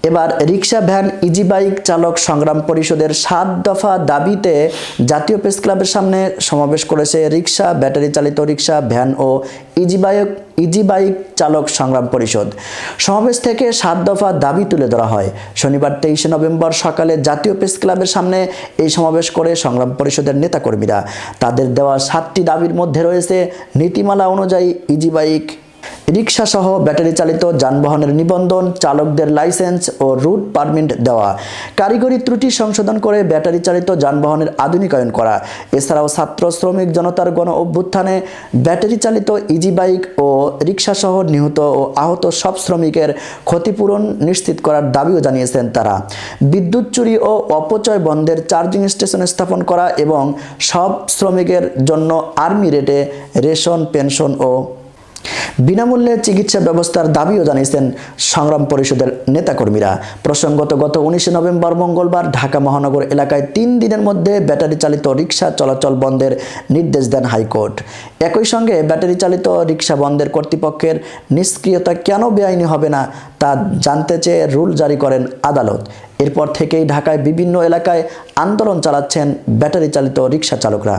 এবার rickshaw van easy bike চালক সংগ্রাম পরিষদের 7 দফা দাবিতে জাতীয় প্রেস ক্লাবের সামনে সমাবেশ করেছে রিক্সা, ব্যাটারি চালিত রিক্সা, ভ্যান ও ইজি বাইক চালক সংগ্রাম পরিষদ। সমাবেশ থেকে 7 দফা দাবি তুলে ধরা হয়। শনিবার 23 নভেম্বর সকালে জাতীয় প্রেস ক্লাবের সামনে এই সমাবেশ করে সংগ্রাম পরিষদের নেতাকর্মীরা। তাদের দেওয়া 7টি দাবির মধ্যে রয়েছে নীতিমালা অনুযায়ী ইজি বাইক, রিক্সা সহ ব্যাটারি চালিত যানবাহনের নিবন্ধন, চালকদের লাইসেন্স ও রুট পারমিট দেওয়া, কারিগরি ত্রুটি সংশোধন করে ব্যাটারি চালিত যানবাহনের আধুনিকায়ন করা। এছাড়াও ছাত্র শ্রমিক জনতার গণ অভ্যুত্থানে ব্যাটারি চালিত ইজি বাইক ও রিক্সা সহ নিহত ও আহত সব শ্রমিকের ক্ষতিপূরণ নিশ্চিত করার দাবিও জানিয়েছেন তারা। বিদ্যুৎ চুরি ও অপচয় বন্ধের চার্জিং স্টেশন স্থাপন করা এবং সব শ্রমিকের জন্য আর্মি রেটে রেশন, পেনশন ও বিনামূল্যে চিকিৎসা ব্যবস্থার দাবিও জানিয়েছেন সংগ্রাম পরিষদের নেতাকর্মীরা। প্রসঙ্গত গত 19 নভেম্বর মঙ্গলবার ঢাকা মহানগর এলাকায় 3 দিনের মধ্যে ব্যাটারি চালিত রিক্সা চলাচল বন্ধের নির্দেশ দেন হাইকোর্ট। একই সঙ্গে ব্যাটারি চালিত রিক্সা বন্ধের কর্তৃপক্ষের নিষ্ক্রিয়তা কেন বেআইনি হবে না তা জানতে চেয়ে রুল জারি করেন আদালত। এরপর থেকেই ঢাকায় বিভিন্ন এলাকায় আন্দোলন চালাচ্ছেন ব্যাটারি চালিত রিক্সা চালকরা।